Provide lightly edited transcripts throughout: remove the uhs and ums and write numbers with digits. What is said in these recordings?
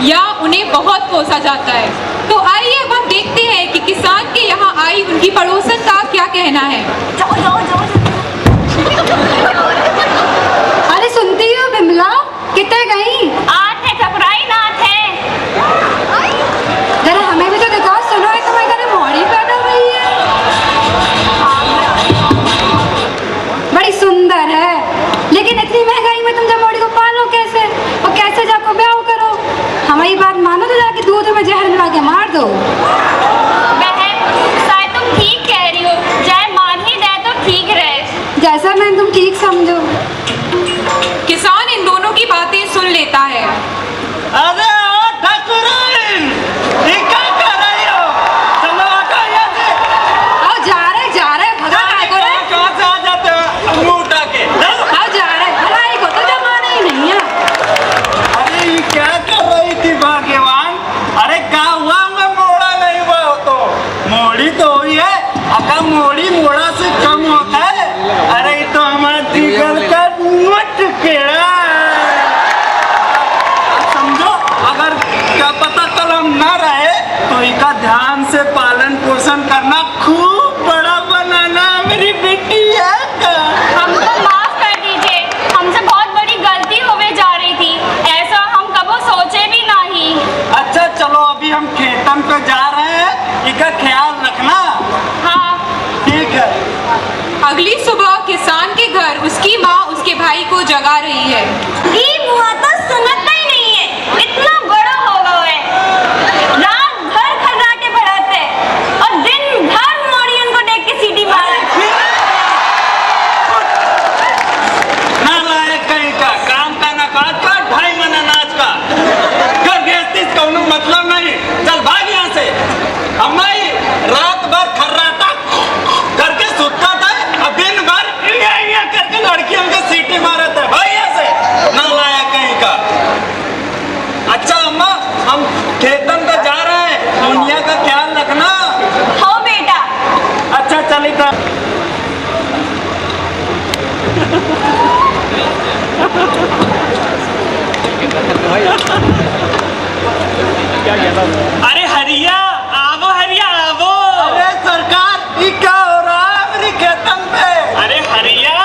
या उन्हें बहुत कोसा जाता है। तो आइए अब हम देखते हैं कि किसान के यहाँ आई उनकी पड़ोसन का क्या कहना है। जाओ जाओ जाओ। अरे सुनती हो बिमला, कितने गई? आठ है ठकुराई नाथ है। जरा हमें भी तो दिखाओ। सुनो है तुम्हारे घर में मोड़ी पैदा हुई है, बड़ी सुंदर है, लेकिन इतनी महंगाई में तुम जब मोड़ी को पालो कैसे और कैसे जाको ब्याह करो? हमारी बात मानो तो जाके दूध में जहर मिला के मार दो। बहन शायद तुम ठीक कह रही हो, चाहे मान ही दे तो ठीक रहे। जैसा मैं तुम ठीक समझो। किसान इन दोनों की बातें सुन लेता है। अरे ओ ठकुराई, ये क्या कर रही हो? चलो हटो यहाँ से। आओ जा रहे भगा काय को रे? कहाँ से आ जाते हो मुंह उठा के? आओ जा रहे, भगाई को तो जमाना ही नहीं है। अरे ये क्या कर रही थी भाग्यवान? अरे क्या हुआ? मैं मोड़ा नहीं हुआ हो तो मोड़ी तो हुई है। अगर मोड़ी मोड़ा से कम होता है? अरे ये तो हमारा जिगर का मटकेड़ा है। समझो, अगर क्या पता कल हम न रहे तो इनका ध्यान से पालन पोषण करना, खूब बड़ा बनाना मेरी बेटी है का। हमको माफ कर दीजिए, हमसे बहुत बड़ी गलती होवे जा रही थी, ऐसा हम कबो सोचे भी नहीं। अच्छा चलो, अभी हम खेतन पे जा रहे हैं, इनका ख्याल रखना। हाँ ठीक है। अगली सुबह किसान के घर उसकी माँ उसके भाई को जगा रही है। ई बुआ तो सुनता ही नहीं है, इतना बड़ा हो गया है, रात भर खर्राटे बढ़ाते और दिन भर मोड़ी उनको देख के सीटी मारते। नालायक कहीं का, काम का ना काज का, ढाई मना नाच का। घर गृहस्थी का उन्हें मतलब नहीं। चल भाग यहाँ से। अम्मा ही रात भर खर्राटा करके सुतता था और दिन भर इया करके लड़कियों के सीटी मारे थे। भाई यहाँ से, नालायक कहीं का। अच्छा अम्मा, हम खेतन पे जा रहे हैं, दुनिया का ख्याल रखना। हो बेटा। अच्छा चली था। अरे हरिया आवो, हरिया आवो। अरे सरकार, ये क्या हो रहा है मेरी खेतन पे? अरे हरिया,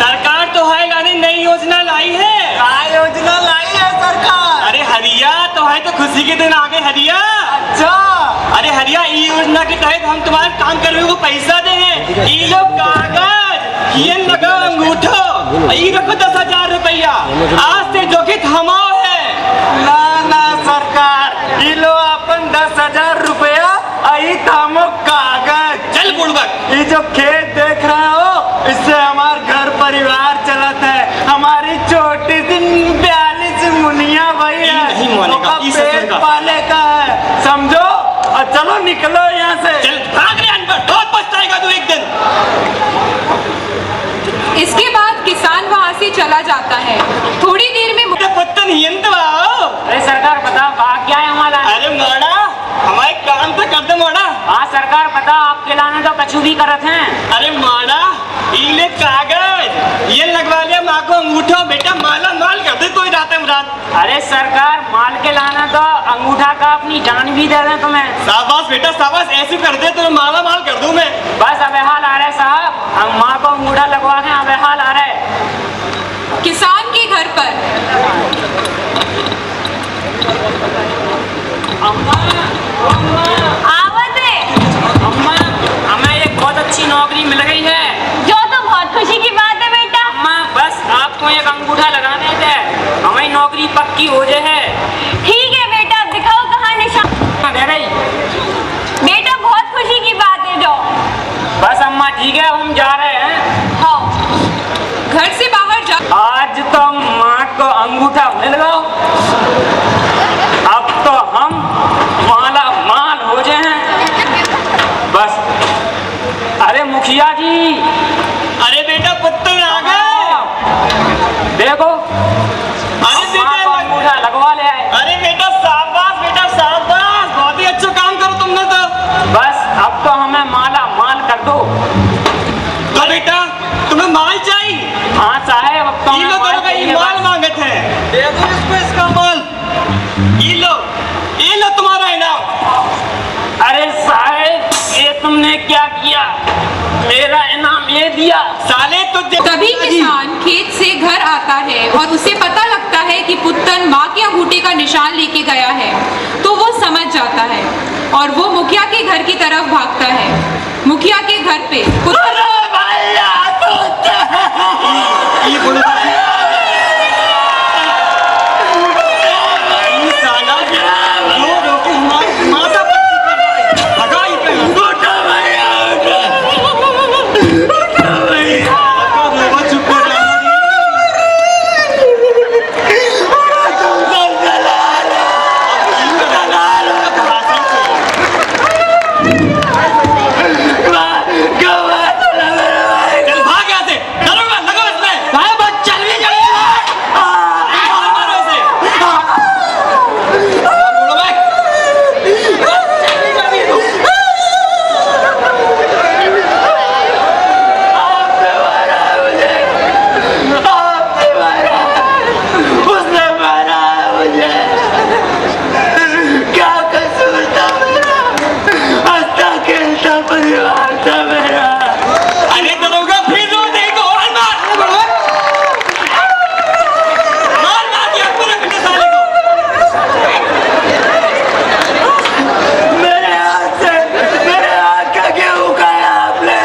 सरकार तो है लाने नई योजना लाई है। क्या योजना लाई है सरकार? अरे हरिया, तो है तो खुशी के दिन आ गए हरिया। अच्छा। अरे हरिया, ये योजना के तहत हम तुम्हारे काम करने को पैसा देंगे। ये लो कागज, ये लगा अंगूठो, ये रखो 10,000 रुपया। आज से जो कि थमाओ है। ना ना सरकार, ये लो अपन 10,000 रुपया, आई थामो कागज। चल बुड़बक। ये जो खेत देख रहे हो, इससे हमार घर परिवार चलता है। हमारी छोटी सी 42 मुनिया भाई ये नहीं है, मानेगा, उसका ये ससुर पेट का। पाले का है, समझो। और चलो निकलो यहाँ से। चल भाग रे अनपढ़, बहुत पछताएगा तू एक दिन। इसके बाद किसान वहाँ से चला जाता है। थोड़ी देर में मुझे पत्ता नहीं है तो आओ। अरे सरकार बताओ कहाँ क्या है हमारा? अरे मोड़ा, हमारे काम तो कर दे मोड़ा। हाँ सरकार बताओ, आपके लाने तो कछु भी करत हैं। अरे मोड़ा, ये कागज, ये लगवा लिया माँ को अंगूठा, बेटा माला माल कर दे कोई रात में रात। अरे सरकार माल के लाना तो अंगूठा का अपनी जान भी दे दें तुम्हें। शाबाश बेटा शाबाश, ऐसे कर दे तो माला माल कर दूं मैं। बस अब हाल आ रहे साहब, हम माँ को अंगूठा लगवा के अब हाल आ रहे। किसान के घर पर आवत है। अम्मा, हमें एक बहुत अच्छी नौकरी मिल गई है। जो तो बहुत खुशी की बात है बेटा। अम्मा बस आपको एक अंगूठा लगाने थे, हमें नौकरी पक्की हो जाए। ठीक है बेटा, दिखाओ कहाँ निशान। दे रही। बेटा बहुत खुशी की बात है जो। बस अम्मा ठीक है, हम जा रहे हैं। हाँ घर से बाहर जा। आज तो माँ को अंगूठा मिल गया, अब तो हम माला माल हो जाए हैं बस। अरे मुखिया जी, अरे बेटा पुत्र आ गए। देखो अरे हम माँ को अंगूठा लगवा ले आए। अरे बेटा शाबाश, बेटा शाबाश, बहुत ही अच्छा काम करो तुमने तो। बस अब तो हमें माला माल कर दो। तो बेटा तुम्हें माल चाहिए? हाँ साहेब, अब तो ये हमें लो माल दोनों का चाहिए ये माल बस। मांगते हैं, दे दो इसको इसका माल। ये लो क्या किया, मेरा इनाम ये दिया। साले तुझे तभी किसान खेत से घर आता है और उसे पता लगता है कि पुत्तन माँ के अंगूठे का निशान लेके गया है, तो वो समझ जाता है और वो मुखिया के घर की तरफ भागता है। मुखिया के घर पे पुत्तन ये बोलो ये साला रो रो के माथा पच्ची कर रहा है। भगा ही पे वो चुप कर रहा चल भाग यहाँ से। दरोगा लगाओ इसमें। चल भी जाइए। मारो इसे। बोलो भाई। उसने मारा मुझे, क्या कसूर था मेरा, हंसता खेलता परिवार था मेरा। अरे दरोगा फिर रो दे को और मार मार दिया पूरे पिटे साले को। मेरे हाथ का क्यों उखाड़ा आपने?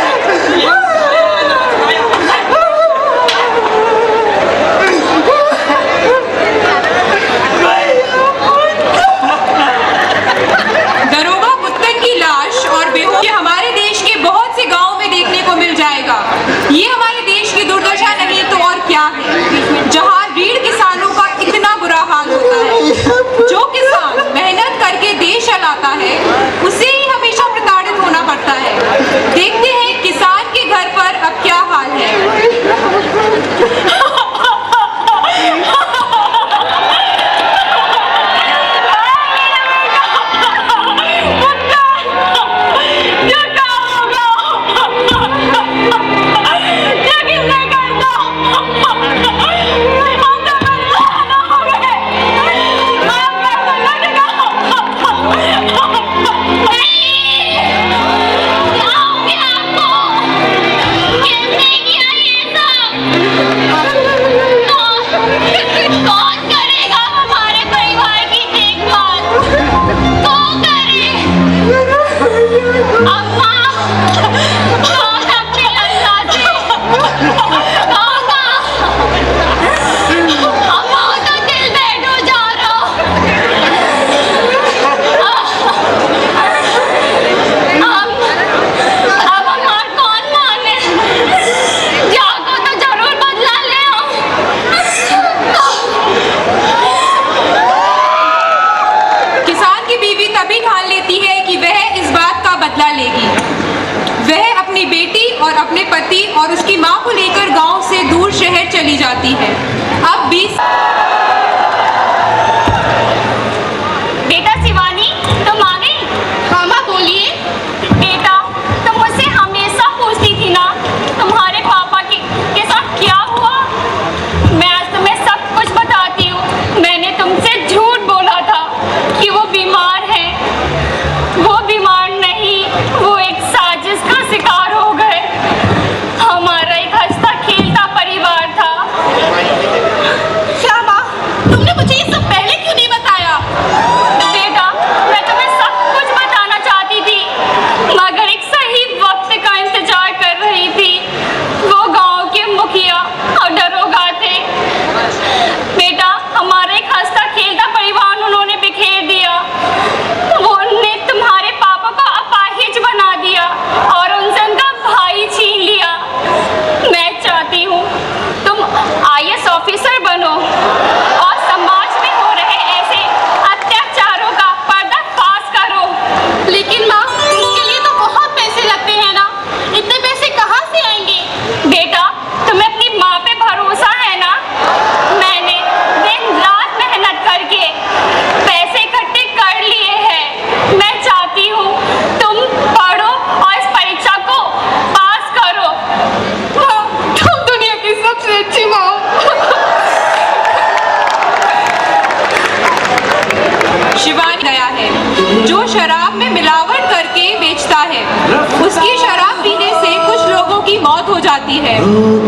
जाती है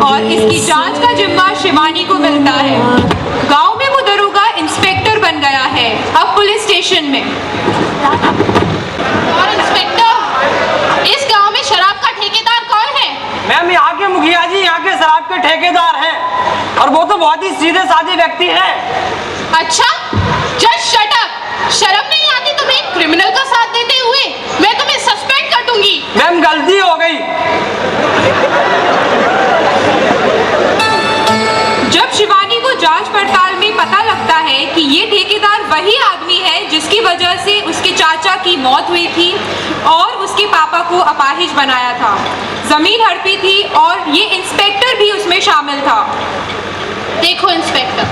और इसकी जांच का जिम्मा शिवानी को मिलता है। गांव में वो दरोगा इंस्पेक्टर बन गया है, अब पुलिस स्टेशन में। और इंस्पेक्टर, इस गांव में शराब का ठेकेदार कौन है? मैम, यहाँ के मुखिया जी यहाँ के शराब के ठेकेदार हैं, और वो तो बहुत ही सीधे साधे व्यक्ति हैं। अच्छा, जस्ट शट अप। शर्म नहीं आती तुम्हें एक क्रिमिनल का साथ देते हुए? मैं तुम्हें सस्पेंड कर दूंगी। मैम, गलती हो गई। जब शिवानी को जांच पड़ताल में पता लगता है कि ये ठेकेदार वही आदमी है जिसकी वजह से उसके चाचा की मौत हुई थी और उसके पापा को अपाहिज बनाया था, जमीन हड़पी थी और ये इंस्पेक्टर भी उसमें शामिल था। देखो इंस्पेक्टर,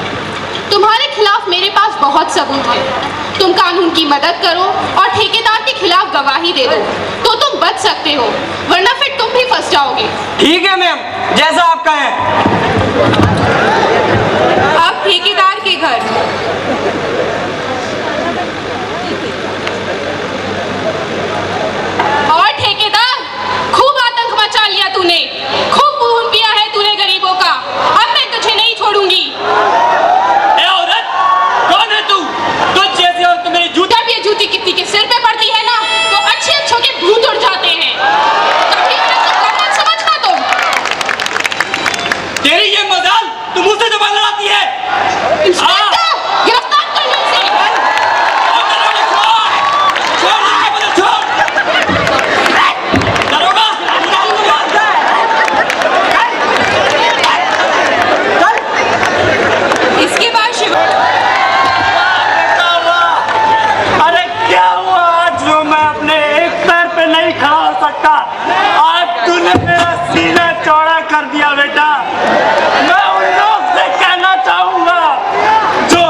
तुम्हारे खिलाफ मेरे पास बहुत सबूत है। तुम कानून की मदद करो और ठेकेदार के खिलाफ गवाही दे दो तो तुम बच सकते हो, वरना फिर तुम भी फंस जाओगे। ठीक है मैम, जैसा आप कहें। अब ठेकेदार के घर। और ठेकेदार, खूब आतंक मचा लिया तूने, खूब खून पिया है तूने गरीबों का। अब मैं तुझे नहीं छोड़ूंगी। ए औरत, कौन है तू? तुझ जैसे और तो मेरी जूता। जब ये जूती किसी के सिर पे पड़ती है ना, तो अच्छे अच्छों के भूत उड़ जाते हैं। कभी ऐसा कौन समझना तुम? तेरी ये मजाल, तू मुझसे जबान लड़ाती है। इंस्पेक्टर, गिरफ्तार कर लो इसे। इसके बाद अरे क्या हुआ आज जो मैं अपने एक पैर पे नहीं खड़ा हो सकता? आज तूने मेरा सीना चौड़ा कर दिया बेटा। मैं उन लोग से कहना चाहूंगा जो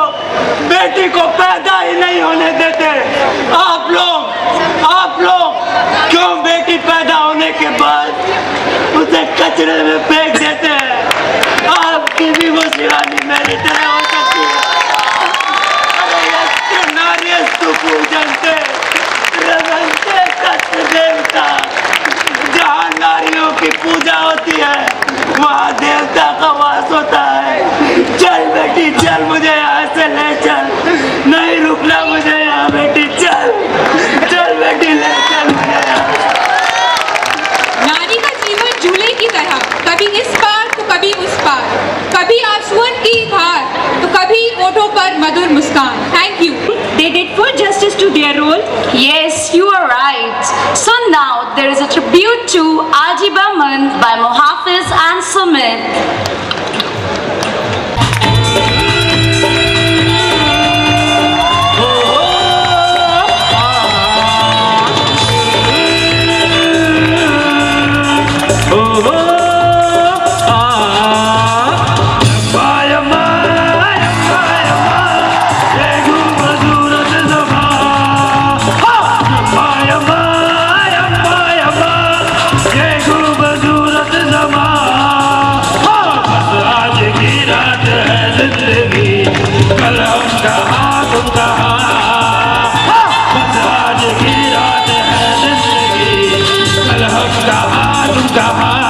बेटी को पैदा ही नहीं होने देते। आप लोग क्यों बेटी पैदा होने के बाद उसे कचरे में फेंक देते हैं? आपकी भी वो शिवानी मेरी तरह हो सकती है। नार्यस्तु पूजन्ते रमन्ते तत्र देवता। जहाँ नारियों की पूजा होती है वहाँ देवता का वास होता है। चल बेटी चल, मुझे यहाँ से ले चल, नहीं रुकना मुझे यहाँ बेटी। चल चल बेटी, ले चल मुझे यहाँ। नारी का जीवन झूले की तरह, कभी इस पार तो कभी उस पार, कभी आंसुओं की धार तो कभी होठों पर मधुर मुस्कान। Thank you. They did full justice to their role. Yes, you are right. So now there is a tribute to Aji Barman by Mohafiz and Sumit. कहा